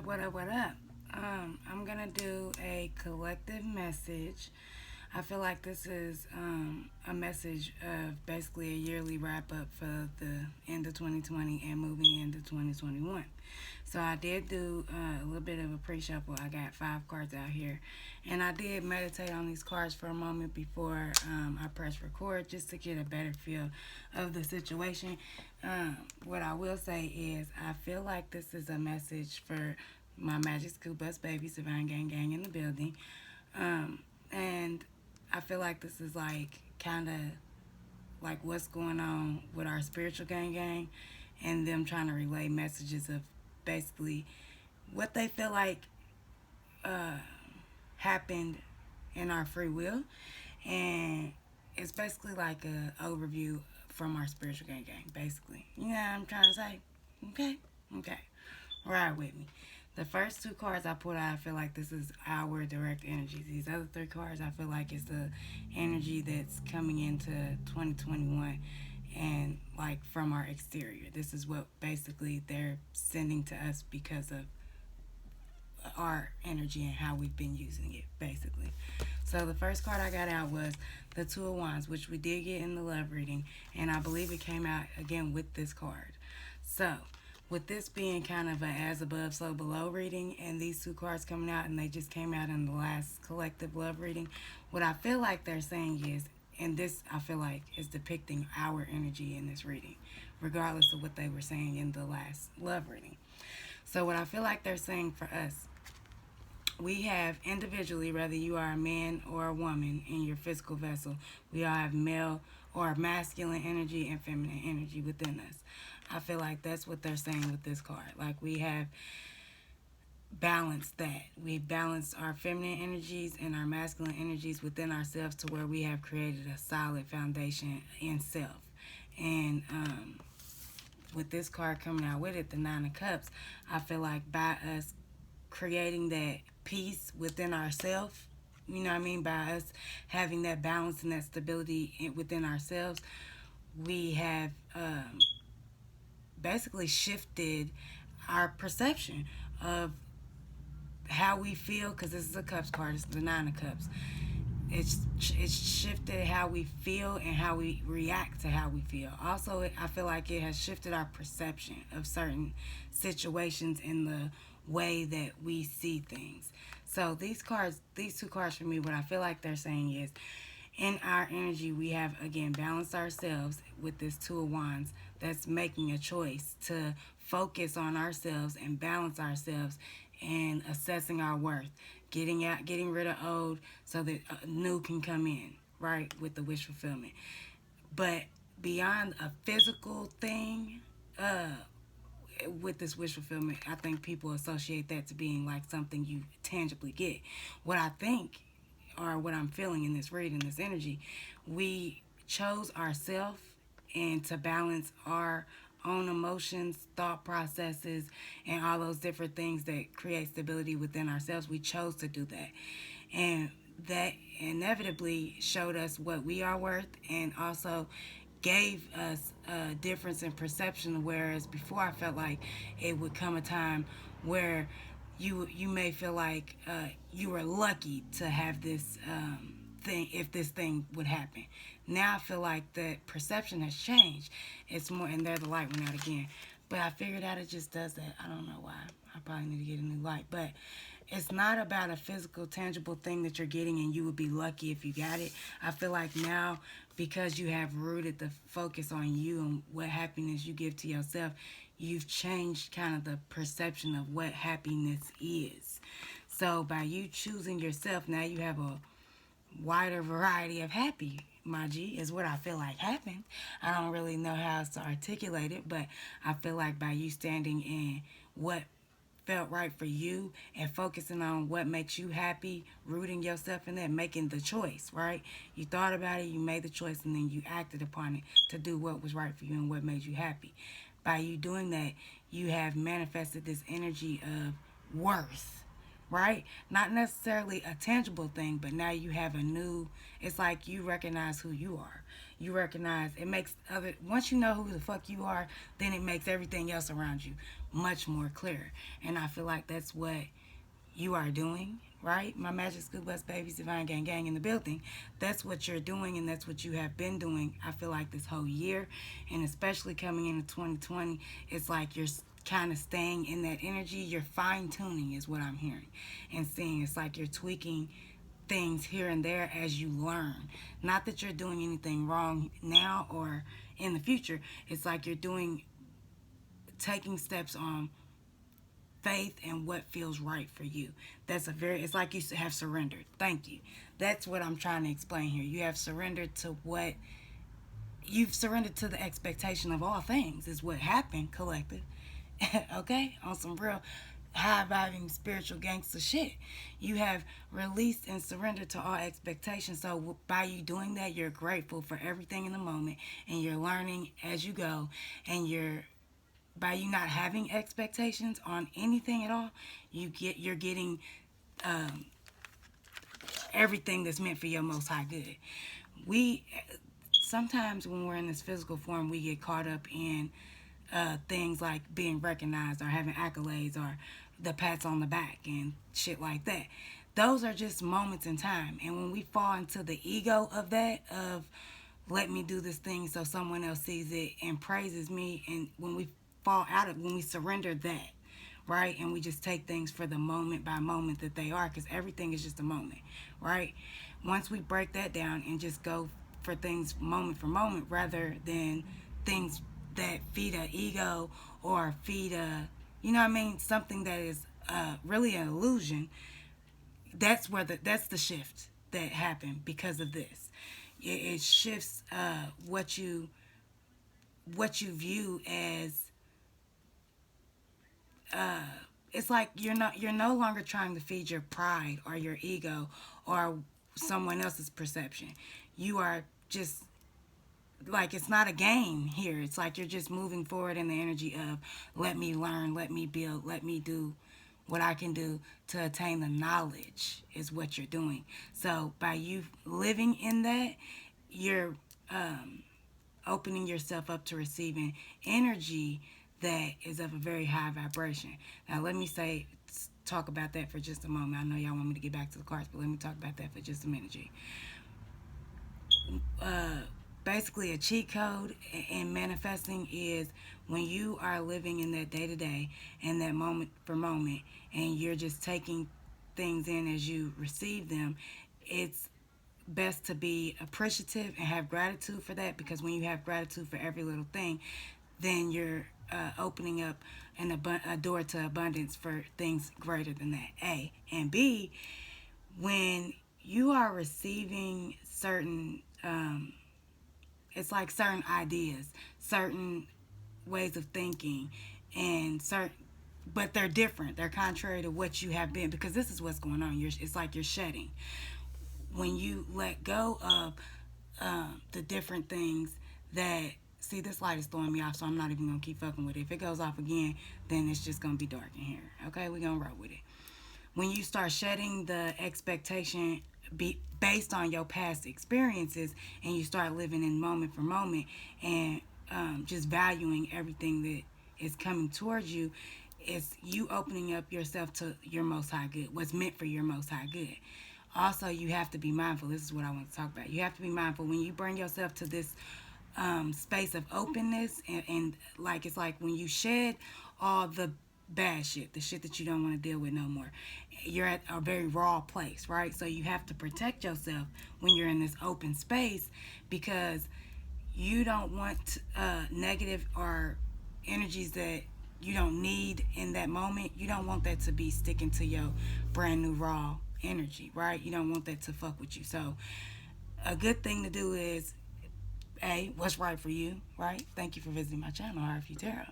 What up? I'm gonna do a collective message. I feel like this is a message of basically a yearly wrap up for the end of 2020 and moving into 2021. So I did do a little bit of a pre-shuffle. I got 5 cards out here, and I did meditate on these cards for a moment before I press record, just to get a better feel of the situation. What I will say is, I feel like this is a message for my Magic School Bus baby, Savine Gang Gang in the building, and I feel like this is like kind of like what's going on with our spiritual gang gang, and them trying to relay messages of basically what they feel like uh, happened in our free will, and it's basically like a overview from our spiritual gang gang. Basically, you know what I'm trying to say? Okay, okay, ride with me. The first 2 cards I pulled out, I feel like this is our direct energy. These other 3 cards, I feel like it's the energy that's coming into 2021 and like from our exterior. This is what basically they're sending to us because of our energy and how we've been using it, basically. So the first card I got out was the Two of Wands, which we did get in the love reading, and I believe it came out again with this card. So with this being kind of a as above, so below reading, and these 2 cards coming out, and they just came out in the last collective love reading, what I feel like they're saying is, and this I feel like is depicting our energy in this reading, regardless of what they were saying in the last love reading. So what I feel like they're saying for us, we have individually, whether you are a man or a woman in your physical vessel, we all have male or masculine energy and feminine energy within us. I feel like that's what they're saying with this card. Like we have balanced that. We balanced our feminine energies and our masculine energies within ourselves to where we have created a solid foundation in self. And with this card coming out with it, the Nine of Cups, I feel like by us creating that peace within ourselves, you know what I mean, by us having that balance and that stability within ourselves, we have basically shifted our perception of how we feel, because this is a Cups card, it's the Nine of Cups. It's shifted how we feel and how we react to how we feel. Also, I feel like it has shifted our perception of certain situations in the way that we see things. So these 2 cards for me, what I feel like they're saying is, in our energy, we have again balanced ourselves with this Two of Wands. That's making a choice to focus on ourselves and balance ourselves and assessing our worth, getting rid of old so that new can come in, right, with the wish fulfillment. But beyond a physical thing, with this wish fulfillment, I think people associate that to being like something you tangibly get. What I think, or what I'm feeling in this reading, this energy, we chose ourselves, and to balance our own emotions, thought processes, and all those different things that create stability within ourselves. We chose to do that. And that inevitably showed us what we are worth, and also gave us a difference in perception. Whereas before, I felt like it would come a time where you may feel like you were lucky to have this thing, if this thing would happen. Now I feel like that perception has changed. It's more, and there the light went out again. But I figured out it just does that. I don't know why. I probably need to get a new light. But it's not about a physical, tangible thing that you're getting and you would be lucky if you got it. I feel like now, because you have rooted the focus on you and what happiness you give to yourself, you've changed kind of the perception of what happiness is. So by you choosing yourself, now you have a wider variety of happy, my G, is what I feel like happened. I don't really know how else to articulate it, but I feel like by you standing in what felt right for you and focusing on what makes you happy, rooting yourself in that, making the choice, right? You thought about it, you made the choice, and then you acted upon it to do what was right for you and what made you happy. By you doing that, you have manifested this energy of worth, right? Not necessarily a tangible thing, but now you have a new, it's like you recognize who you are. you recognize it makes other, once you know who the fuck you are, then it makes everything else around you much more clear. And I feel like that's what you are doing, right? My Magic School Bus Babies, Divine Gang Gang in the building. That's what you're doing, and that's what you have been doing. I feel like this whole year, and especially coming into 2020, it's like you're kind of staying in that energy. You're fine tuning, is what I'm hearing and seeing. It's like you're tweaking things here and there as you learn. Not that you're doing anything wrong now or in the future. It's like you're doing, taking steps on faith and what feels right for you. That's a very, it's like you have surrendered. Thank you. That's what I'm trying to explain here. You have surrendered to what, you've surrendered to the expectation of all things, is what happened, collective. Okay? On some real high vibing spiritual gangster shit. You have released and surrendered to all expectations. So by you doing that, you're grateful for everything in the moment, and you're learning as you go, and you're, by you not having expectations on anything at all, you're getting everything that's meant for your most high good. We sometimes when we're in this physical form, we get caught up in things like being recognized or having accolades or the pats on the back and shit like that. Those are just moments in time, and when we fall into the ego of that, of let me do this thing so someone else sees it and praises me, and when we fall out of, when we surrender that, right, and we just take things for the moment by moment that they are, because everything is just a moment, right? Once we break that down and just go for things moment for moment, rather than things that feed a ego or feed a, you know what I mean, something that is really an illusion. That's where that's the shift that happened because of this. It shifts what you view as, it's like you're no longer trying to feed your pride or your ego or someone else's perception. You are just like, it's not a game here. It's like you're just moving forward in the energy of let me learn, let me build, let me do what I can do to attain the knowledge, is what you're doing. So by you living in that, you're opening yourself up to receiving energy that is of a very high vibration. Now let me talk about that for just a moment. I know y'all want me to get back to the cards, but let me talk about that for just a minute, G. Basically, a cheat code in manifesting is when you are living in that day to day and that moment for moment, and you're just taking things in as you receive them. It's best to be appreciative and have gratitude for that, because when you have gratitude for every little thing, then you're opening up a door to abundance for things greater than that. A. And B, when you are receiving certain it's like certain ideas, certain ways of thinking, and certain, but they're different. They're contrary to what you have been, because this is what's going on. It's like you're shedding. When you let go of the different things that, see, this light is throwing me off, so I'm not even gonna keep fucking with it. If it goes off again, then it's just gonna be dark in here. Okay, we're gonna roll with it. When you start shedding the expectation based on your past experiences, and you start living in moment for moment, and just valuing everything that is coming towards you, it's you opening up yourself to your most high good, what's meant for your most high good. Also, you have to be mindful. This is what I want to talk about. You have to be mindful when you bring yourself to this space of openness, and like, it's like when you shed all the bad shit, the shit that you don't want to deal with no more. You're at a very raw place, right? So you have to protect yourself when you're in this open space, because you don't want negative or energies that you don't need in that moment. You don't want that to be sticking to your brand new raw energy, right? You don't want that to fuck with you. So a good thing to do is, A, what's right for you, right? Thank you for visiting my channel, RFU Tarot.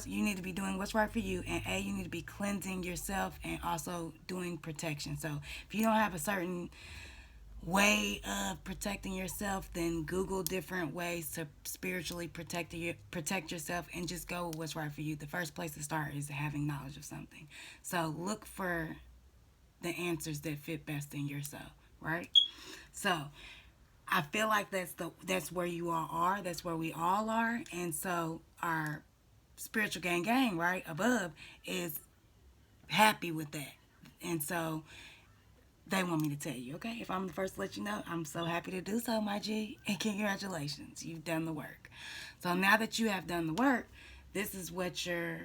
You need to be doing what's right for you, and A, you need to be cleansing yourself and also doing protection. So if you don't have a certain way of protecting yourself, then Google different ways to spiritually protect yourself, and just go with what's right for you. The first place to start is having knowledge of something. So look for the answers that fit best in yourself, right? So I feel like that's where you all are. That's where we all are. And so our spiritual gang, right above, is happy with that. And so they want me to tell you, okay? If I'm the first to let you know, I'm so happy to do so, my G. And congratulations, you've done the work. So now that you have done the work, this is what your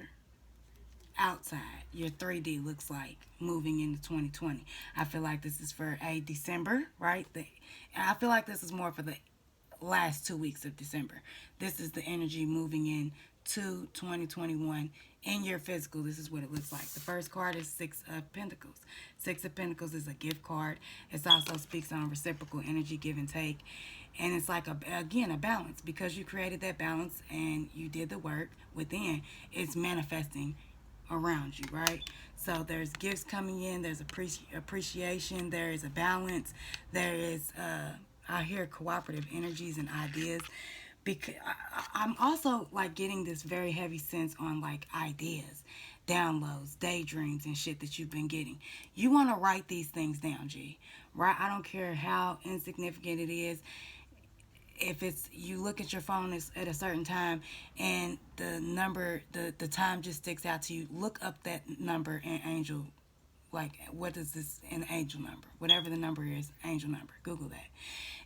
outside, your 3D looks like moving into 2020. I feel like this is for a December, right? I feel like this is more for the last 2 weeks of December. This is the energy moving in to 2021 in your physical. This is what it looks like. The first card is Six of Pentacles. Six of Pentacles is a gift card. It also speaks on reciprocal energy, give and take. And it's like, again, a balance. Because you created that balance and you did the work within, it's manifesting around you, right? So there's gifts coming in, there's appreciation, there is a balance, there is I hear cooperative energies and ideas. Because I'm also like getting this very heavy sense on like ideas, downloads, daydreams, and shit that you've been getting. You want to write these things down, G, right? I don't care how insignificant it is. If it's, you look at your phone at a certain time and the number, the time just sticks out to you, look up that number in angel, like what is this in angel number, whatever the number is, angel number, Google that.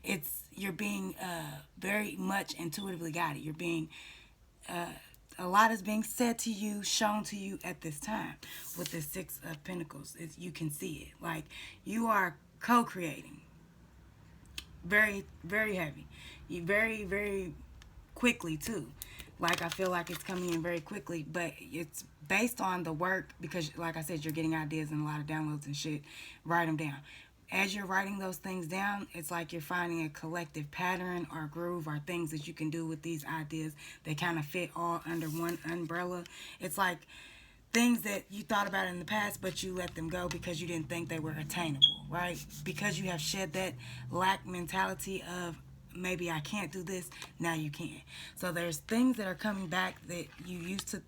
It's, you're being very much intuitively guided. You're being a lot is being said to you, shown to you at this time. With the Six of Pentacles, you can see it, like you are co-creating very, very heavy. You very, very quickly too. Like I feel like it's coming in very quickly, but it's based on the work because, like I said, you're getting ideas and a lot of downloads and shit. Write them down. As you're writing those things down, it's like you're finding a collective pattern or groove or things that you can do with these ideas that kind of fit all under one umbrella. It's like things that you thought about in the past, but you let them go because you didn't think they were attainable, right? Because you have shed that lack mentality of maybe I can't do this, now you can. So there's things that are coming back that you used to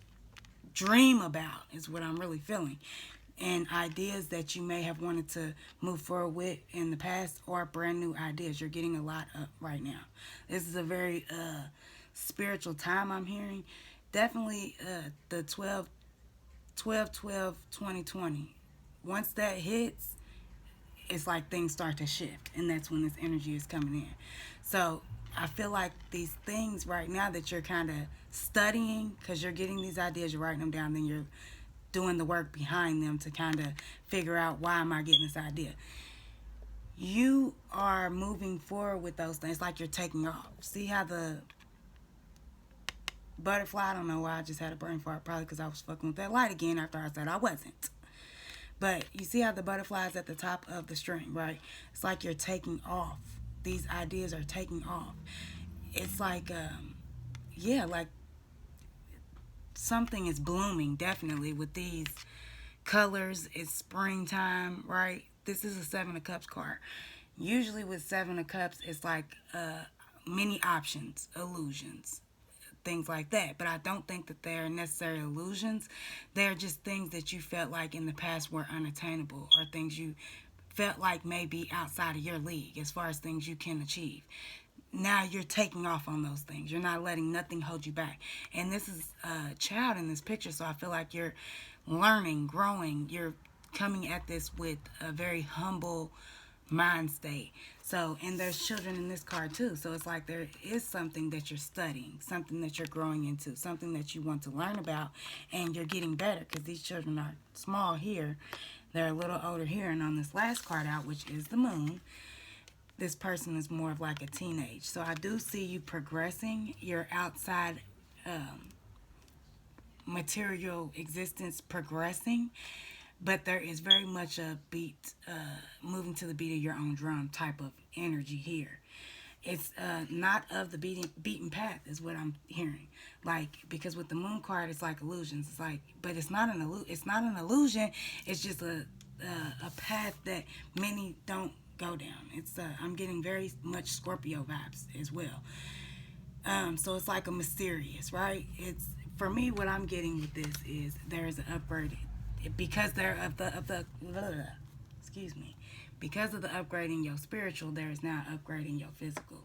dream about, is what I'm really feeling. And ideas that you may have wanted to move forward with in the past, or brand new ideas. You're getting a lot up right now. This is a very spiritual time I'm hearing. Definitely the 12/12/2020. Once that hits, it's like things start to shift, and that's when this energy is coming in. So I feel like these things right now that you're kind of studying, because you're getting these ideas, you're writing them down, then you're doing the work behind them to kind of figure out, why am I getting this idea? You are moving forward with those things like you're taking off. See how the butterfly, I don't know why I just had a brain fart, probably because I was fucking with that light again after I said I wasn't. But you see how the butterfly is at the top of the string, right? It's like you're taking off. These ideas are taking off. It's like, yeah, like something is blooming, definitely, with these colors. It's springtime, right? This is a Seven of Cups card. Usually with Seven of Cups, it's like many options, illusions, things like that. But I don't think that they're necessarily illusions. They're just things that you felt like in the past were unattainable, or things you felt like may be outside of your league as far as things you can achieve. Now you're taking off on those things. You're not letting nothing hold you back. And this is a child in this picture, so I feel like you're learning, growing. You're coming at this with a very humble mind state. So, and there's children in this card too. So it's like there is something that you're studying, something that you're growing into, something that you want to learn about, and you're getting better, because these children are small here. They're a little older here. And on this last card out, which is the moon, this person is more of like a teenage. So I do see you progressing your outside material existence, progressing, but there is very much a beat, moving to the beat of your own drum type of energy here. It's not of the beaten path, is what I'm hearing. Like, because with the moon card, it's like illusions. It's like, but it's not an illusion. It's just a path that many don't go down. It's I'm getting very much Scorpio vibes as well. So it's like a mysterious, right? It's, for me, what I'm getting with this is there is an upward, because they're of the excuse me, Because of the upgrading your spiritual, there is now upgrading your physical.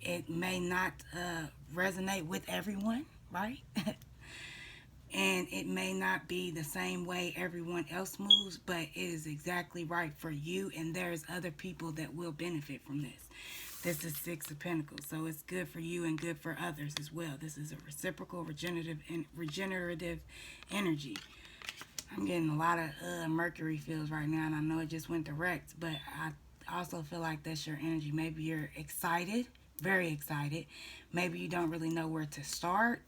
It may not resonate with everyone, right? And it may not be the same way everyone else moves, but it is exactly right for you, and there's other people that will benefit from this. This is Six of Pentacles, so it's good for you and good for others as well. This is a reciprocal, regenerative energy. I'm getting a lot of Mercury feels right now, and I know it just went direct, but I also feel like that's your energy. Maybe you're excited, very excited. Maybe you don't really know where to start.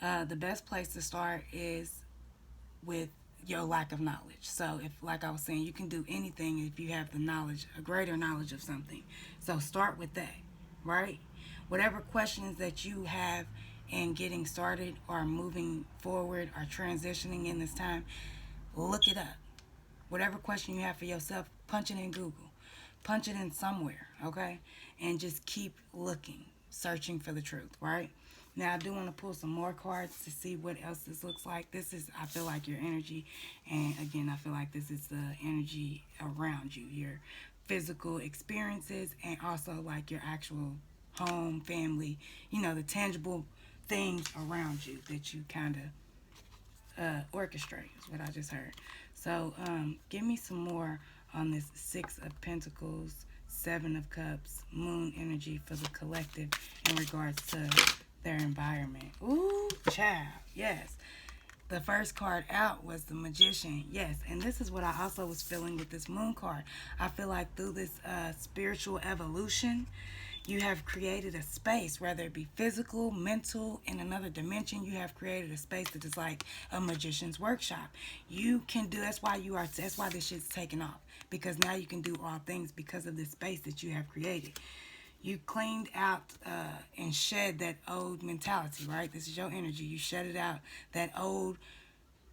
The best place to start is with your lack of knowledge. So if, like I was saying, you can do anything if you have the knowledge, a greater knowledge of something. So start with that, right? Whatever questions that you have in getting started or moving forward or transitioning in this time, look it up. Whatever question you have for yourself, punch it in Google. Punch it in somewhere, okay? And just keep looking, searching for the truth, right? Now, I do want to pull some more cards to see what else this looks like. This is, I feel like, your energy. And again, I feel like this is the energy around you, your physical experiences, and also like your actual home, family, you know, the tangible things around you that you kind of orchestrate, is what I just heard. So, give me some more on this Six of Pentacles, Seven of Cups, Moon energy for the collective in regards to their environment. Ooh, child. Yes. The first card out was the Magician. Yes. And this is what I also was feeling with this Moon card. I feel like through this spiritual evolution, you have created a space, whether it be physical, mental, in another dimension. You have created a space that is like a magician's workshop. You can do, that's why this shit's taking off. Because now you can do all things because of this space that you have created. You cleaned out and shed that old mentality, right? This is your energy. You shed it out,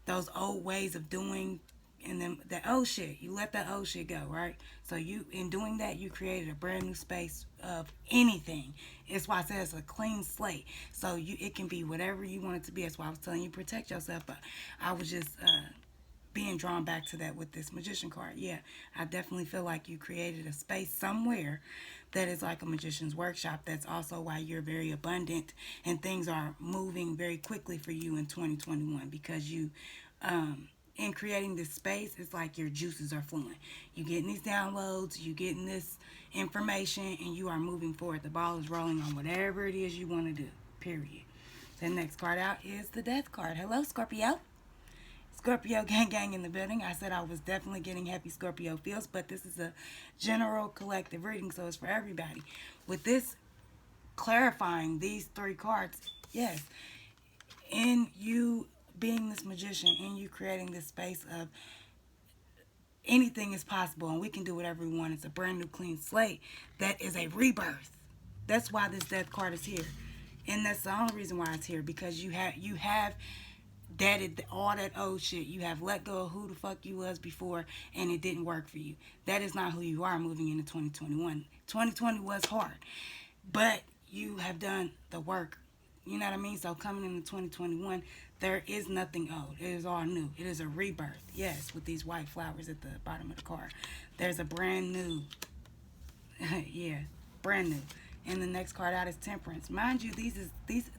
those old ways of doing, and then that old shit. You let that old shit go, right? So you, in doing that, you created a brand new space of anything. It's why I said it's a clean slate. So it can be whatever you want it to be. That's why I was telling you protect yourself. But I was just being drawn back to that with this Magician card. Yeah, I definitely feel like you created a space somewhere that is like a magician's workshop. That's also why you're very abundant and things are moving very quickly for you in 2021, because you in creating this space, it's like your juices are flowing. You getting these downloads, you getting this information, and you are moving forward. The ball is rolling on whatever it is you want to do, period. The next card out is the Death card. Hello, Scorpio. Scorpio gang in the building. I said I was definitely getting happy Scorpio feels, but this is a general collective reading, so it's for everybody. With this clarifying these three cards, yes, in you being this magician, in you creating this space of anything is possible and we can do whatever we want. It's a brand new clean slate. That is a rebirth. That's why this Death card is here. And that's the only reason why it's here, because you have deaded all that old shit. You have let go of who the fuck you was before, and it didn't work for you. That is not who you are moving into 2021. 2020 was hard, but you have done the work. You know what I mean? So coming into 2021, there is nothing old. It is all new. It is a rebirth. Yes, with these white flowers at the bottom of the card. There's a brand new, yeah, brand new. And the next card out is Temperance. Mind you, these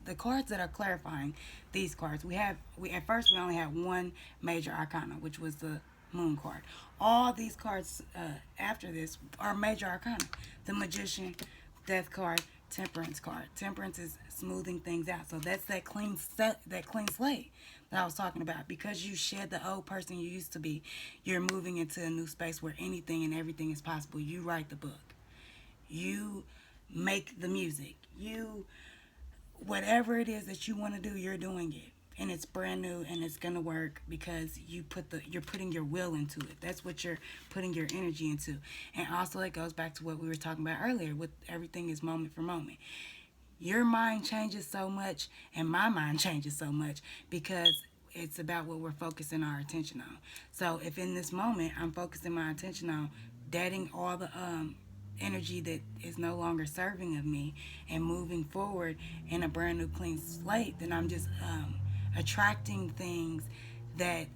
the cards that are clarifying these cards. At first we only had one major arcana, which was the Moon card. All these cards after this are major arcana. The Magician, Death card, Temperance card. Temperance is smoothing things out. So that's that clean slate that I was talking about. Because you shed the old person you used to be, you're moving into a new space where anything and everything is possible. You write the book. You make the music. Whatever it is that you want to do, you're doing it. And it's brand new and it's gonna work because you're putting your will into it. That's what you're putting your energy into. And also it goes back to what we were talking about earlier, with everything is moment for moment. Your mind changes so much and my mind changes so much because it's about what we're focusing our attention on. So if in this moment I'm focusing my attention on deading all the energy that is no longer serving of me and moving forward in a brand new clean slate, then I'm just attracting things that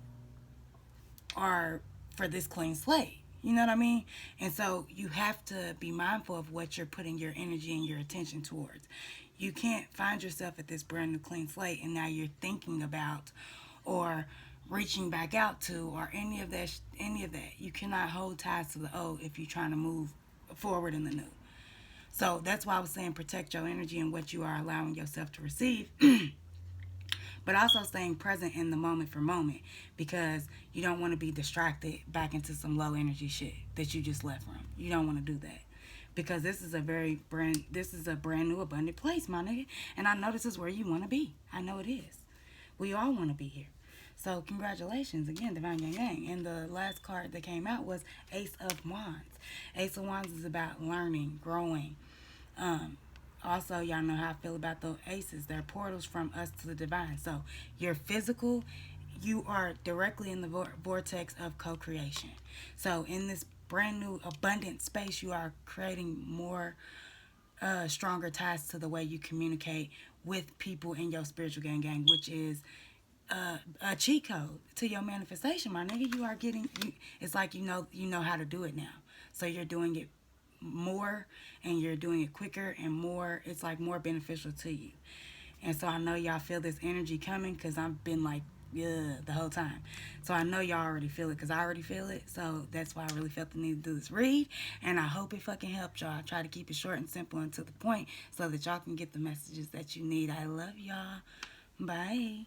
are for this clean slate. You know what I mean? And so you have to be mindful of what you're putting your energy and your attention towards. You can't find yourself at this brand new clean slate and now you're thinking about or reaching back out to or any of that. You cannot hold ties to the old if you're trying to move forward in the new. So that's why I was saying protect your energy and what you are allowing yourself to receive, but also staying present in the moment for moment because you don't want to be distracted back into some low energy shit that you just left from. You don't want to do that because this is a brand new abundant place, my nigga. And I know this is where you want to be. I know it is. We all want to be here. So congratulations again, Divine Yang Yang. And the last card that came out was Ace of Wands. Ace of Wands is about learning, growing. Um, Also, y'all know how I feel about those aces. They're portals from us to the divine. So your physical, you are directly in the vortex of co-creation. So in this brand new abundant space, you are creating more stronger ties to the way you communicate with people in your spiritual gang, which is a cheat code to your manifestation, my nigga. You are getting you. It's like you know how to do it now. So you're doing it more, and you're doing it quicker and more. It's like more beneficial to you. And so I know y'all feel this energy coming because I've been like, yeah, the whole time. So I know y'all already feel it because I already feel it. So that's why I really felt the need to do this read. And I hope it fucking helped y'all. I try to keep it short and simple and to the point so that y'all can get the messages that you need. I love y'all. Bye.